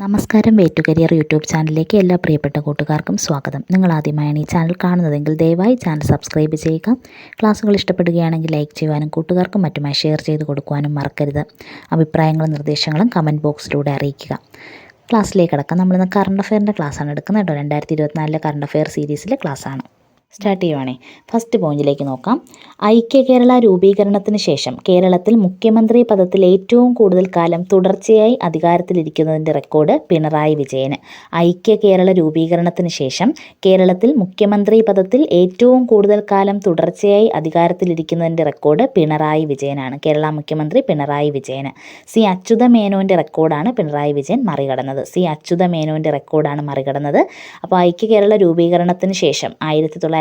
നമസ്കാരം. Way to career YouTube ചാനലിലേക്ക് എല്ലാ പ്രിയപ്പെട്ട കൂട്ടുകാർക്കും സ്വാഗതം. നിങ്ങൾ ആദ്യമായാണ് ഈ ചാനൽ കാണുന്നതെങ്കിൽ ദയവായി ചാനൽ സബ്സ്ക്രൈബ് ചെയ്യുക. ക്ലാസ്സുകൾ ഇഷ്ടപ്പെടുകയാണെങ്കിൽ ലൈക്ക് ചെയ്യുവാനും കൂട്ടുകാർക്കും മറ്റുമായി ഷെയർ ചെയ്ത് കൊടുക്കുവാനും മറക്കരുത്. അഭിപ്രായങ്ങളും നിർദ്ദേശങ്ങളും കമൻറ്റ് ബോക്സിലൂടെ അറിയിക്കുക. ക്ലാസ്സിലേക്ക് കടക്കാം. നമ്മളിന്ന് കറണ്ട് അഫെയറിൻ്റെ ക്ലാസ്സാണ് എടുക്കുന്നത് കേട്ടോ. 2024 കറണ്ട് അഫെയർ സീരീസിലെ ക്ലാസ്സാണ്. സ്റ്റാർട്ട് ചെയ്യുവാണേ. ഫസ്റ്റ് പോയിന്റിലേക്ക് നോക്കാം. ഐക്യ കേരള രൂപീകരണത്തിന് ശേഷം കേരളത്തിൽ മുഖ്യമന്ത്രി പദത്തിൽ ഏറ്റവും കൂടുതൽ കാലം തുടർച്ചയായി അധികാരത്തിലിരിക്കുന്നതിൻ്റെ റെക്കോർഡ് പിണറായി വിജയന്. ഐക്യ കേരള രൂപീകരണത്തിന് ശേഷം കേരളത്തിൽ മുഖ്യമന്ത്രി പദത്തിൽ ഏറ്റവും കൂടുതൽ കാലം തുടർച്ചയായി അധികാരത്തിലിരിക്കുന്നതിൻ്റെ റെക്കോർഡ് പിണറായി വിജയനാണ്. കേരള മുഖ്യമന്ത്രി പിണറായി വിജയന്. സി അച്യുതമേനോൻ്റെ റെക്കോർഡാണ് പിണറായി വിജയൻ മറികടന്നത്. സി അച്യുതമേനോൻ്റെ റെക്കോർഡാണ് മറികടന്നത്. അപ്പോൾ ഐക്യ കേരള രൂപീകരണത്തിന് ശേഷം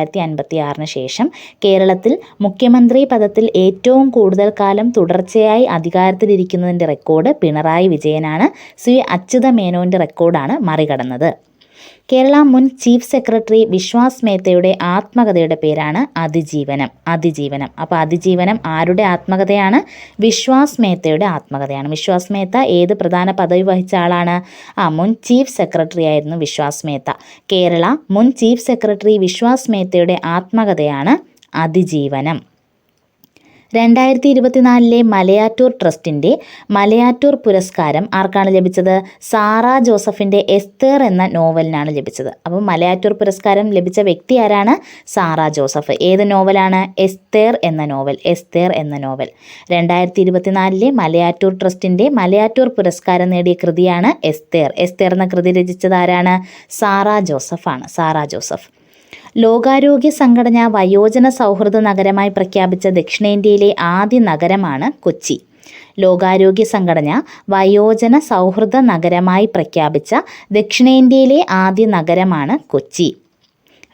1956 ശേഷം കേരളത്തിൽ മുഖ്യമന്ത്രി പദത്തിൽ ഏറ്റവും കൂടുതൽ കാലം തുടർച്ചയായി അധികാരത്തിലിരിക്കുന്നതിൻ്റെ റെക്കോർഡ് പിണറായി വിജയനാണ്. സി അച്യുതമേനോൻ്റെ റെക്കോർഡാണ് മറികടന്നത്. കേരള മുൻ ചീഫ് സെക്രട്ടറി വിശ്വാസ് മേത്തയുടെ ആത്മകഥയുടെ പേരാണ് അതിജീവനം. അതിജീവനം. അപ്പോൾ അതിജീവനം ആരുടെ ആത്മകഥയാണ്? വിശ്വാസ് മേത്തയുടെ ആത്മകഥയാണ്. വിശ്വാസ് മേത്ത ഏത് പ്രധാന പദവി വഹിച്ച ആളാണ്? മുൻ ചീഫ് സെക്രട്ടറി ആയിരുന്നു വിശ്വാസ് മേത്ത. കേരള മുൻ ചീഫ് സെക്രട്ടറി വിശ്വാസ് മേത്തയുടെ ആത്മകഥയാണ് അതിജീവനം. 2024 മലയാറ്റൂർ ട്രസ്റ്റിൻ്റെ മലയാറ്റൂർ പുരസ്കാരം ആർക്കാണ് ലഭിച്ചത്? സാറാ ജോസഫിൻ്റെ എസ്തേർ എന്ന നോവലിനാണ് ലഭിച്ചത്. അപ്പോൾ മലയാറ്റൂർ പുരസ്കാരം ലഭിച്ച വ്യക്തി ആരാണ്? സാറാ ജോസഫ്. ഏത് നോവലാണ്? എസ്തേർ എന്ന നോവൽ. എസ്തേർ എന്ന നോവൽ. 2024 മലയാറ്റൂർ ട്രസ്റ്റിൻ്റെ മലയാറ്റൂർ പുരസ്കാരം നേടിയ കൃതിയാണ് എസ്തേർ. എസ്തേർ എന്ന കൃതി രചിച്ചത് ആരാണ്? സാറാ ജോസഫാണ്. സാറാ ജോസഫ്. ലോകാരോഗ്യ സംഘടന വയോജന സൗഹൃദ നഗരമായി പ്രഖ്യാപിച്ച ദക്ഷിണേന്ത്യയിലെ ആദ്യ നഗരമാണ് കൊച്ചി. ലോകാരോഗ്യ സംഘടന വയോജന സൗഹൃദ നഗരമായി പ്രഖ്യാപിച്ച ദക്ഷിണേന്ത്യയിലെ ആദ്യ നഗരമാണ് കൊച്ചി.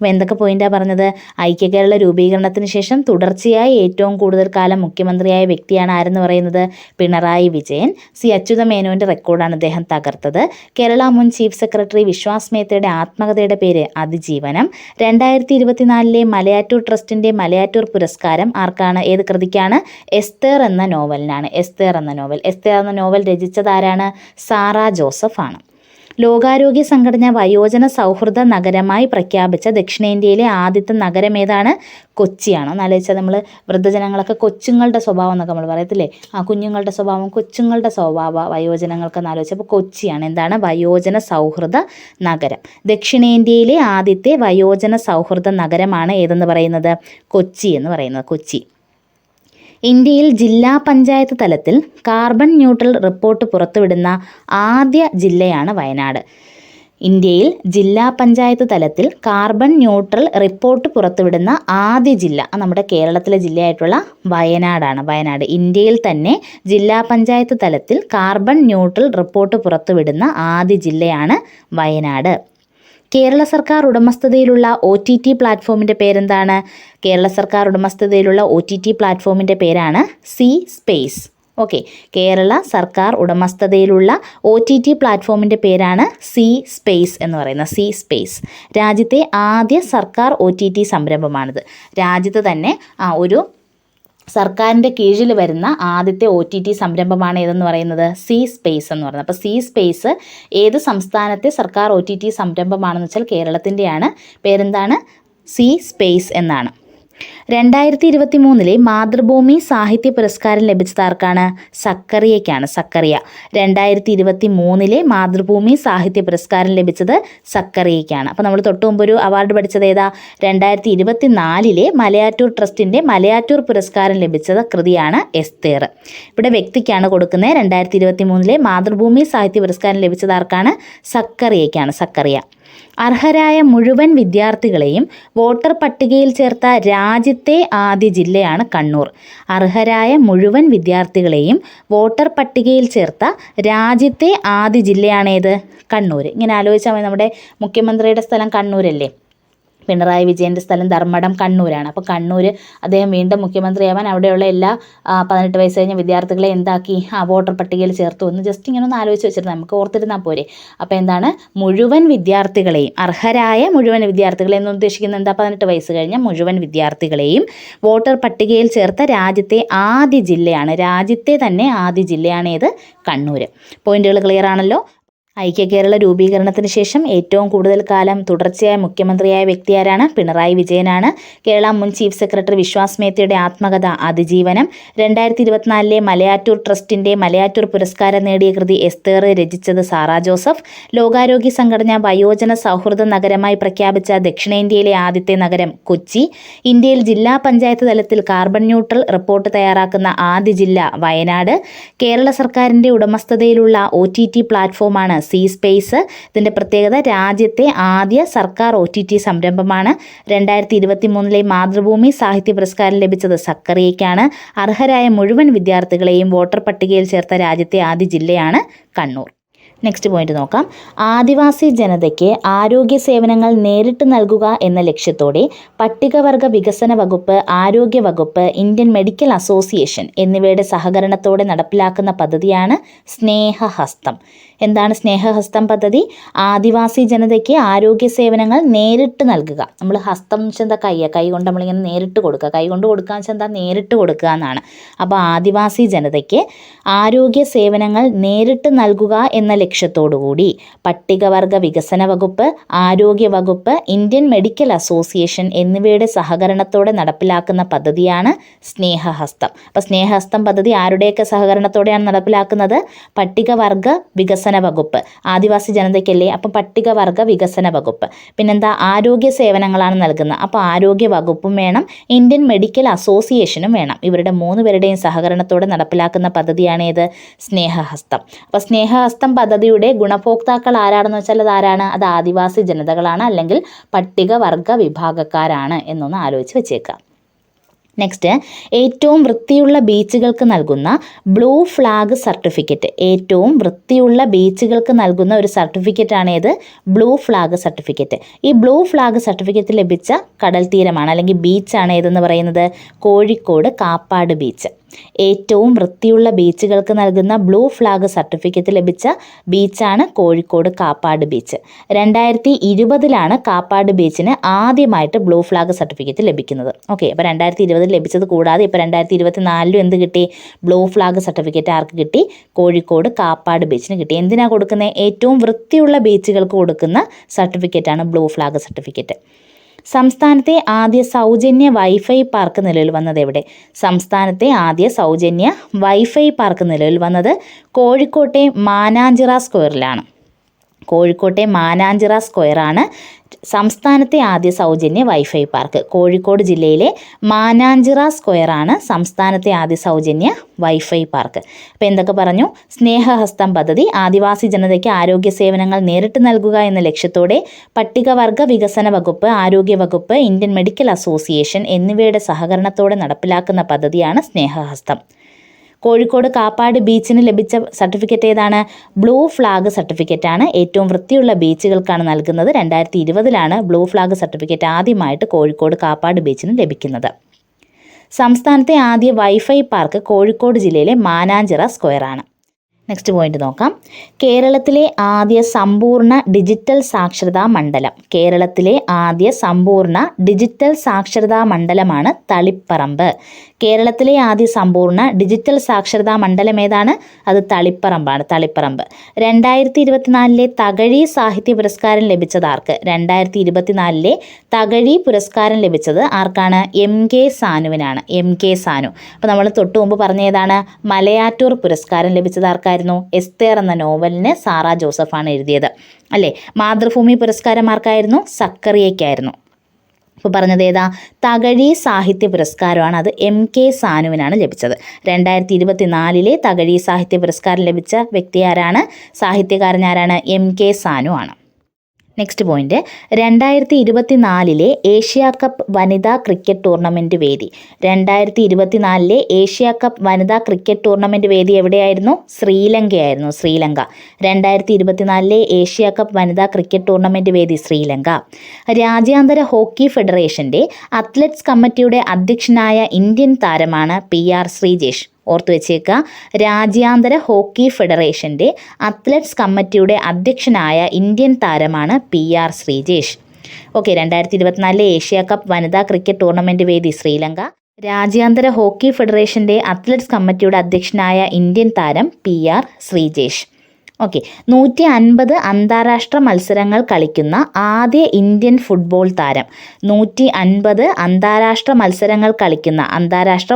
അപ്പോൾ എന്തൊക്കെ പോയിൻ്റാണ് പറഞ്ഞത്? ഐക്യ കേരള രൂപീകരണത്തിന് ശേഷം തുടർച്ചയായി ഏറ്റവും കൂടുതൽ കാലം മുഖ്യമന്ത്രിയായ വ്യക്തിയാണ് ആരെന്ന് പറയുന്നത്? പിണറായി വിജയൻ. സി അച്യുതമേനോൻ്റെ റെക്കോർഡാണ് അദ്ദേഹം തകർത്തത്. കേരള മുൻ ചീഫ് സെക്രട്ടറി വിശ്വാസ് മേത്തയുടെ ആത്മകഥയുടെ പേര് അതിജീവനം. 2024 മലയാറ്റൂർ ട്രസ്റ്റിൻ്റെ മലയാറ്റൂർ പുരസ്കാരം ആർക്കാണ്? ഏത് കൃതിക്കാണ്? എസ്തേർ എന്ന നോവലിനാണ്. എസ്തേർ എന്ന നോവൽ. എസ്തേർ എന്ന നോവൽ രചിച്ചത് ആരാണ്? സാറാ ജോസഫ് ആണ്. ലോകാരോഗ്യ സംഘടന വയോജന സൗഹൃദ നഗരമായി പ്രഖ്യാപിച്ച ദക്ഷിണേന്ത്യയിലെ ആദ്യത്തെ നഗരം ഏതാണ്? കൊച്ചിയാണ്. ഒന്ന് ആലോചിച്ചാൽ നമ്മൾ വൃദ്ധജനങ്ങളൊക്കെ കൊച്ചുങ്ങളുടെ സ്വഭാവം എന്നൊക്കെ നമ്മൾ പറയത്തില്ലേ? കുഞ്ഞുങ്ങളുടെ സ്വഭാവം, കൊച്ചുങ്ങളുടെ സ്വഭാവ വയോജനങ്ങൾക്ക് ആലോചിച്ചാൽ അപ്പോൾ കൊച്ചിയാണ്. എന്താണ്? വയോജന സൗഹൃദ നഗരം. ദക്ഷിണേന്ത്യയിലെ ആദ്യത്തെ വയോജന സൗഹൃദ നഗരമാണ് ഏതെന്ന് പറയുന്നത്? കൊച്ചി എന്ന് പറയുന്നത്. കൊച്ചി. ഇന്ത്യയിൽ ജില്ലാ പഞ്ചായത്ത് തലത്തിൽ കാർബൺ ന്യൂട്രൽ റിപ്പോർട്ട് പുറത്തുവിടുന്ന ആദ്യ ജില്ലയാണ് വയനാട്. ഇന്ത്യയിൽ ജില്ലാ പഞ്ചായത്ത് തലത്തിൽ കാർബൺ ന്യൂട്രൽ റിപ്പോർട്ട് പുറത്തുവിടുന്ന ആദ്യ ജില്ല നമ്മുടെ കേരളത്തിലെ ജില്ലയായിട്ടുള്ള വയനാടാണ്. വയനാട്. ഇന്ത്യയിൽ തന്നെ ജില്ലാ പഞ്ചായത്ത് തലത്തിൽ കാർബൺ ന്യൂട്രൽ റിപ്പോർട്ട് പുറത്തുവിടുന്ന ആദ്യ ജില്ലയാണ് വയനാട്. കേരള സർക്കാർ ഉടമസ്ഥതയിലുള്ള OTT പ്ലാറ്റ്ഫോമിൻ്റെ പേരെന്താണ്? കേരള സർക്കാർ ഉടമസ്ഥതയിലുള്ള OTT പ്ലാറ്റ്ഫോമിൻ്റെ പേരാണ് സി സ്പേസ്. ഓക്കെ. കേരള സർക്കാർ ഉടമസ്ഥതയിലുള്ള OTT പ്ലാറ്റ്ഫോമിൻ്റെ പേരാണ് സി സ്പേസ് എന്ന് പറയുന്നത്. C space. രാജ്യത്തെ ആദ്യ സർക്കാർ OTT സംരംഭമാണിത്. രാജ്യത്ത് തന്നെ ഒരു സർക്കാരിൻ്റെ കീഴിൽ വരുന്ന ആദ്യത്തെ OTT സംരംഭമാണ് ഏതെന്ന് പറയുന്നത്? സി സ്പേസ് എന്ന് പറയുന്നത്. അപ്പോൾ സി സ്പേസ് ഏത് സംസ്ഥാനത്തെ സർക്കാർ OTT സംരംഭമാണെന്ന് വെച്ചാൽ കേരളത്തിൻ്റെയാണ്. പേരെന്താണ്? സി സ്പേസ് എന്നാണ്. 2023 മാതൃഭൂമി സാഹിത്യ പുരസ്കാരം ലഭിച്ചത് ആർക്കാണ്? സക്കറിയയ്ക്കാണ്. സക്കറിയ. 2023 മാതൃഭൂമി സാഹിത്യ പുരസ്കാരം ലഭിച്ചത് സക്കറിയയ്ക്കാണ്. അപ്പോൾ നമ്മൾ തൊട്ട് മുമ്പ് ഒരു അവാർഡ് പഠിച്ചത് ഏതാ? 2024 മലയാറ്റൂർ ട്രസ്റ്റിൻ്റെ മലയാറ്റൂർ പുരസ്കാരം ലഭിച്ചത് കൃതിയാണ് എസ്തേർ. ഇവിടെ വ്യക്തിക്കാണ് കൊടുക്കുന്നത്. 2023 മാതൃഭൂമി സാഹിത്യ പുരസ്കാരം ലഭിച്ചത് ആർക്കാണ്? സക്കറിയയ്ക്കാണ്. സക്കറിയ. അർഹരായ മുഴുവൻ വിദ്യാർത്ഥികളെയും വോട്ടർ പട്ടികയിൽ ചേർത്ത രാജ്യത്തെ ആദ്യ ജില്ലയാണ് കണ്ണൂർ. അർഹരായ മുഴുവൻ വിദ്യാർത്ഥികളെയും വോട്ടർ പട്ടികയിൽ ചേർത്ത രാജ്യത്തെ ആദ്യ ജില്ലയാണേത്? കണ്ണൂർ. ഇങ്ങനെ ആലോചിച്ചാൽ മതി. നമ്മുടെ മുഖ്യമന്ത്രിയുടെ സ്ഥലം കണ്ണൂരല്ലേ? പിണറായി വിജയൻ്റെ സ്ഥലം ധർമ്മടം കണ്ണൂരാണ്. അപ്പോൾ കണ്ണൂർ അദ്ദേഹം വീണ്ടും മുഖ്യമന്ത്രിയാവാൻ അവിടെയുള്ള എല്ലാ 18 വയസ്സ് കഴിഞ്ഞ വിദ്യാർത്ഥികളെ എന്താക്കി? വോട്ടർ പട്ടികയിൽ ചേർത്തു. ഒന്ന് ജസ്റ്റ് ഇങ്ങനെ ഒന്ന് ആലോചിച്ച് വെച്ചിരുന്നു, നമുക്ക് ഓർത്തിരുന്നാൽ പോരെ. അപ്പോൾ എന്താണ്? മുഴുവൻ വിദ്യാർത്ഥികളെയും, അർഹരായ മുഴുവൻ വിദ്യാർത്ഥികളെ എന്ന് ഉദ്ദേശിക്കുന്നത് എന്താ? 18 വയസ്സ് കഴിഞ്ഞ മുഴുവൻ വിദ്യാർത്ഥികളെയും വോട്ടർ പട്ടികയിൽ ചേർത്ത രാജ്യത്തെ ആദ്യ ജില്ലയാണ്. രാജ്യത്തെ തന്നെ ആദ്യ ജില്ലയാണ് ഏത്? കണ്ണൂർ. പോയിന്റുകൾ ക്ലിയർ ആണല്ലോ? ഐക്യകേരള രൂപീകരണത്തിന് ശേഷം ഏറ്റവും കൂടുതൽ കാലം തുടർച്ചയായ മുഖ്യമന്ത്രിയായ വ്യക്തി ആരാണ്? പിണറായി വിജയനാണ്. കേരള മുൻ ചീഫ് സെക്രട്ടറി വിശ്വാസ് മേത്തയുടെ ആത്മകഥ അതിജീവനം. 2024 മലയാറ്റൂർ ട്രസ്റ്റിന്റെ മലയാറ്റൂർ പുരസ്കാരം നേടിയ കൃതി എസ്തേർ രചിച്ചത് സാറാ ജോസഫ്. ലോകാരോഗ്യ സംഘടന വയോജന സൗഹൃദ നഗരമായി പ്രഖ്യാപിച്ച ദക്ഷിണേന്ത്യയിലെ ആദ്യത്തെ നഗരം കൊച്ചി. ഇന്ത്യയിൽ ജില്ലാ പഞ്ചായത്ത് തലത്തിൽ കാർബൺ ന്യൂട്രൽ റിപ്പോർട്ട് തയ്യാറാക്കുന്ന ആദ്യ ജില്ല വയനാട്. കേരള സർക്കാരിന്റെ ഉടമസ്ഥതയിലുള്ള OTT പ്ലാറ്റ്ഫോമാണ് സി സ്പേസ്. ഇതിൻ്റെ പ്രത്യേകത രാജ്യത്തെ ആദ്യ സർക്കാർ OTT സംരംഭമാണ്. 2023 മാതൃഭൂമി സാഹിത്യ പുരസ്കാരം ലഭിച്ചത് സക്കറിയയ്ക്കാണ്. അർഹരായ മുഴുവൻ വിദ്യാർത്ഥികളെയും വോട്ടർ പട്ടികയിൽ ചേർത്ത രാജ്യത്തെ ആദ്യ ജില്ലയാണ് കണ്ണൂർ. നെക്സ്റ്റ് പോയിന്റ് നോക്കാം. ആദിവാസി ജനതയ്ക്ക് ആരോഗ്യ സേവനങ്ങൾ നേരിട്ട് നൽകുക എന്ന ലക്ഷ്യത്തോടെ പട്ടികവർഗ വികസന വകുപ്പ്, ആരോഗ്യ വകുപ്പ്, ഇന്ത്യൻ മെഡിക്കൽ അസോസിയേഷൻ എന്നിവയുടെ സഹകരണത്തോടെ നടപ്പിലാക്കുന്ന പദ്ധതിയാണ് സ്നേഹഹസ്തം. എന്താണ് സ്നേഹഹസ്തം പദ്ധതി? ആദിവാസി ജനതയ്ക്ക് ആരോഗ്യ സേവനങ്ങൾ നേരിട്ട് നൽകുക. നമ്മൾ ഹസ്തം എന്ന് വെച്ചാൽ എന്താ? കൈ കൊണ്ട് നമ്മളിങ്ങനെ നേരിട്ട് കൊടുക്കുക. കൈ കൊണ്ട് കൊടുക്കുക എന്ന് വെച്ചാൽ എന്താ? നേരിട്ട് കൊടുക്കുക എന്നാണ്. അപ്പോൾ ആദിവാസി ജനതയ്ക്ക് ആരോഗ്യ സേവനങ്ങൾ നേരിട്ട് നൽകുക എന്ന ലക്ഷ്യത്തോടുകൂടി പട്ടികവർഗ വികസന വകുപ്പ്, ആരോഗ്യ വകുപ്പ്, ഇന്ത്യൻ മെഡിക്കൽ അസോസിയേഷൻ എന്നിവയുടെ സഹകരണത്തോടെ നടപ്പിലാക്കുന്ന പദ്ധതിയാണ് സ്നേഹഹസ്തം. അപ്പോൾ സ്നേഹഹസ്തം പദ്ധതി ആരുടെയൊക്കെ സഹകരണത്തോടെയാണ് നടപ്പിലാക്കുന്നത്? പട്ടികവർഗ വികസന വകുപ്പ്. ആദിവാസി ജനതയ്ക്കല്ലേ, അപ്പം പട്ടികവർഗ വികസന വകുപ്പ്. പിന്നെന്താ? ആരോഗ്യ സേവനങ്ങളാണ് നൽകുന്നത്. അപ്പോൾ ആരോഗ്യ വകുപ്പും വേണം, ഇന്ത്യൻ മെഡിക്കൽ അസോസിയേഷനും വേണം. ഇവരുടെ 3 പേരുടെയും സഹകരണത്തോടെ നടപ്പിലാക്കുന്ന പദ്ധതിയാണ് ഏത്? സ്നേഹഹസ്തം. അപ്പോൾ സ്നേഹഹസ്തം പദ്ധതിയുടെ ഗുണഭോക്താക്കൾ ആരാണെന്ന് വെച്ചാൽ അത് ആരാണ്? അത് ആദിവാസി ജനതകളാണ്, അല്ലെങ്കിൽ പട്ടികവർഗ വിഭാഗക്കാരാണ് എന്നൊന്ന് ആലോചിച്ച് വെച്ചേക്കാം. നെക്സ്റ്റ്, ഏറ്റവും വൃത്തിയുള്ള ബീച്ചുകൾക്ക് നൽകുന്ന ബ്ലൂ ഫ്ലാഗ് സർട്ടിഫിക്കറ്റ്. ഏറ്റവും വൃത്തിയുള്ള ബീച്ചുകൾക്ക് നൽകുന്ന ഒരു സർട്ടിഫിക്കറ്റാണ് ഏത്? Blue flag certificate. ഈ ബ്ലൂ ഫ്ലാഗ് സർട്ടിഫിക്കറ്റ് ലഭിച്ച കടൽ തീരമാണ് അല്ലെങ്കിൽ ബീച്ചാണ് ഏതെന്ന് പറയുന്നത്? കോഴിക്കോട് കാപ്പാട് ബീച്ച്. ഏറ്റവും വൃത്തിയുള്ള ബീച്ചുകൾക്ക് നൽകുന്ന ബ്ലൂ ഫ്ലാഗ് സർട്ടിഫിക്കറ്റ് ലഭിച്ച ബീച്ചാണ് കോഴിക്കോട് കാപ്പാട് ബീച്ച്. 2020 കാപ്പാട് ബീച്ചിന് ആദ്യമായിട്ട് ബ്ലൂ ഫ്ലാഗ് സർട്ടിഫിക്കറ്റ് ലഭിക്കുന്നത്. ഓക്കെ, അപ്പോൾ 2020 ലഭിച്ചത് കൂടാതെ ഇപ്പോൾ 2024 എന്ത് കിട്ടി? ബ്ലൂ ഫ്ലാഗ് സർട്ടിഫിക്കറ്റ് ആർക്ക് കിട്ടി? കോഴിക്കോട് കാപ്പാട് ബീച്ചിന് കിട്ടി. എന്തിനാണ് കൊടുക്കുന്നത്? ഏറ്റവും വൃത്തിയുള്ള ബീച്ചുകൾക്ക് കൊടുക്കുന്ന സർട്ടിഫിക്കറ്റാണ് ബ്ലൂ ഫ്ലാഗ് സർട്ടിഫിക്കറ്റ്. സംസ്ഥാനത്തെ ആദ്യ സൗജന്യ വൈഫൈ പാർക്ക് നിലവിൽ വന്നത് എവിടെ? സംസ്ഥാനത്തെ ആദ്യ സൗജന്യ വൈഫൈ പാർക്ക് നിലവിൽ വന്നത് കോഴിക്കോട്ടെ മാനാഞ്ചിറ സ്ക്വയറിലാണ്. കോഴിക്കോട്ടെ മാനാഞ്ചിറ സ്ക്വയറാണ് സംസ്ഥാനത്തെ ആദ്യ സൗജന്യ വൈഫൈ പാർക്ക്. കോഴിക്കോട് ജില്ലയിലെ മാനാഞ്ചിറ സ്ക്വയറാണ് സംസ്ഥാനത്തെ ആദ്യ സൗജന്യ വൈഫൈ പാർക്ക്. അപ്പോൾ എന്തൊക്കെ പറഞ്ഞു? സ്നേഹഹസ്തം പദ്ധതി ആദിവാസി ജനതയ്ക്ക് ആരോഗ്യ സേവനങ്ങൾ നേരിട്ട് നൽകുക എന്ന ലക്ഷ്യത്തോടെ പട്ടികവർഗ വികസന വകുപ്പ്, ആരോഗ്യ വകുപ്പ്, ഇന്ത്യൻ മെഡിക്കൽ അസോസിയേഷൻ എന്നിവയുടെ സഹകരണത്തോടെ നടപ്പിലാക്കുന്ന പദ്ധതിയാണ് സ്നേഹഹസ്തം. കോഴിക്കോട് കാപ്പാട് ബീച്ചിന് ലഭിച്ച സർട്ടിഫിക്കറ്റ് ഏതാണ്? ബ്ലൂ ഫ്ലാഗ് സർട്ടിഫിക്കറ്റാണ്. ഏറ്റവും വൃത്തിയുള്ള ബീച്ചുകൾക്കാണ് നൽകുന്നത്. 2020 ബ്ലൂ ഫ്ലാഗ് സർട്ടിഫിക്കറ്റ് ആദ്യമായിട്ട് കോഴിക്കോട് കാപ്പാട് ബീച്ചിന് ലഭിക്കുന്നത്. സംസ്ഥാനത്തെ ആദ്യ വൈഫൈ പാർക്ക് കോഴിക്കോട് ജില്ലയിലെ മാനാഞ്ചിറ സ്ക്വയറാണ്. നെക്സ്റ്റ് പോയിന്റ് നോക്കാം. കേരളത്തിലെ ആദ്യ സമ്പൂർണ്ണ ഡിജിറ്റൽ സാക്ഷരതാ മണ്ഡലം. കേരളത്തിലെ ആദ്യ സമ്പൂർണ്ണ ഡിജിറ്റൽ സാക്ഷരതാ മണ്ഡലമാണ് തളിപ്പറമ്പ്. കേരളത്തിലെ ആദ്യ സമ്പൂർണ്ണ ഡിജിറ്റൽ സാക്ഷരതാ മണ്ഡലം ഏതാണ്? അത് തളിപ്പറമ്പാണ്. തളിപ്പറമ്പ്. 2024 തകഴി സാഹിത്യ പുരസ്കാരം ലഭിച്ചത് ആർക്ക്? 2024 തകഴി പുരസ്കാരം ലഭിച്ചത് ആർക്കാണ്? MK സാനുവിനാണ്. MK സാനു. അപ്പോൾ നമ്മൾ തൊട്ട് മുമ്പ് പറഞ്ഞ ഏതാണ്? മലയാറ്റൂർ പുരസ്കാരം ലഭിച്ചത് ആർക്കായിരുന്നു? എസ്തേർ എന്ന നോവലിന് സാറാ ജോസഫാണ് എഴുതിയത് അല്ലേ. മാതൃഭൂമി പുരസ്കാരം ആർക്കായിരുന്നു? സക്കറിയയ്ക്കായിരുന്നു. ഇപ്പോൾ പറഞ്ഞത് ഏതാ? തകഴി സാഹിത്യ പുരസ്കാരമാണ്. അത് MK സാനുവിനാണ് ലഭിച്ചത്. 2024 തകഴി സാഹിത്യ പുരസ്കാരം ലഭിച്ച വ്യക്തി ആരാണ്? സാഹിത്യകാരൻ ആരാണ്? MK സാനു ആണ്. നെക്സ്റ്റ് പോയിന്റ്, 2024 ഏഷ്യ കപ്പ് വനിതാ ക്രിക്കറ്റ് ടൂർണമെൻറ്റ് വേദി. 2024 ഏഷ്യ കപ്പ് വനിതാ ക്രിക്കറ്റ് ടൂർണമെൻറ്റ് വേദി എവിടെയായിരുന്നു? ശ്രീലങ്കയായിരുന്നു. ശ്രീലങ്ക. 2024 ഏഷ്യ കപ്പ് വനിതാ ക്രിക്കറ്റ് ടൂർണമെൻറ്റ് വേദി ശ്രീലങ്ക. രാജ്യാന്തര ഹോക്കി ഫെഡറേഷൻ്റെ അത്ലറ്റ്സ് കമ്മിറ്റിയുടെ അധ്യക്ഷനായ ഇന്ത്യൻ താരമാണ് PR ശ്രീജേഷ്. ഓർത്തു വെച്ചേക്കുക, രാജ്യാന്തര ഹോക്കി ഫെഡറേഷൻ്റെ അത്ലറ്റ്സ് കമ്മിറ്റിയുടെ അധ്യക്ഷനായ ഇന്ത്യൻ താരമാണ് PR Sreejesh. Okay, 2024 Asia cup വനിതാ ക്രിക്കറ്റ് ടൂർണമെൻറ്റ് വേദി ശ്രീലങ്ക. രാജ്യാന്തര ഹോക്കി ഫെഡറേഷൻ്റെ അത്ലറ്റ്സ് കമ്മിറ്റിയുടെ അധ്യക്ഷനായ ഇന്ത്യൻ താരം PR ശ്രീജേഷ്. ഓക്കെ. 150 അന്താരാഷ്ട്ര മത്സരങ്ങൾ കളിക്കുന്ന ആദ്യ ഇന്ത്യൻ ഫുട്ബോൾ താരം. 150 അന്താരാഷ്ട്ര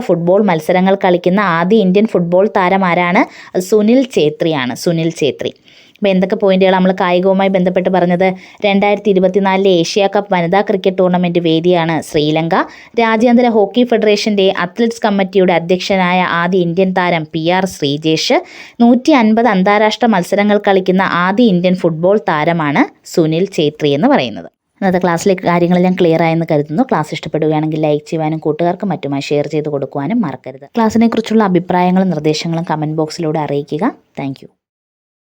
ഫുട്ബോൾ മത്സരങ്ങൾ കളിക്കുന്ന ആദ്യ ഇന്ത്യൻ ഫുട്ബോൾ താരം ആരാണ്? സുനിൽ ഛേത്രിയാണ്. സുനിൽ ഛേത്രി. അപ്പോൾ എന്തൊക്കെ പോയിന്റുകൾ നമ്മൾ കായികവുമായി ബന്ധപ്പെട്ട് പറഞ്ഞത്? 2024 ഏഷ്യ കപ്പ് വനിതാ ക്രിക്കറ്റ് ടൂർണമെൻറ്റ് വേദിയാണ് ശ്രീലങ്ക. രാജ്യാന്തര ഹോക്കി ഫെഡറേഷൻ്റെ അത്ലറ്റ്സ് കമ്മിറ്റിയുടെ അധ്യക്ഷനായ ആദ്യ ഇന്ത്യൻ താരം PR ശ്രീജേഷ്. 150 അന്താരാഷ്ട്ര മത്സരങ്ങൾ കളിക്കുന്ന ആദ്യ ഇന്ത്യൻ ഫുട്ബോൾ താരമാണ് സുനിൽ ഛേത്രി എന്ന് പറയുന്നത്. ഇന്നത്തെ ക്ലാസ്സിലെ കാര്യങ്ങളെല്ലാം ക്ലിയർ ആയെന്ന് കരുതുന്നു. ക്ലാസ് ഇഷ്ടപ്പെടുകയാണെങ്കിൽ ലൈക്ക് ചെയ്യുവാനും കൂട്ടുകാർക്കും മറ്റുമായി ഷെയർ ചെയ്ത് കൊടുക്കുവാനും മറക്കരുത്. ക്ലാസ്സിനെക്കുറിച്ചുള്ള അഭിപ്രായങ്ങളും നിർദ്ദേശങ്ങളും കമൻറ്റ് ബോക്സിലൂടെ അറിയിക്കുക. താങ്ക്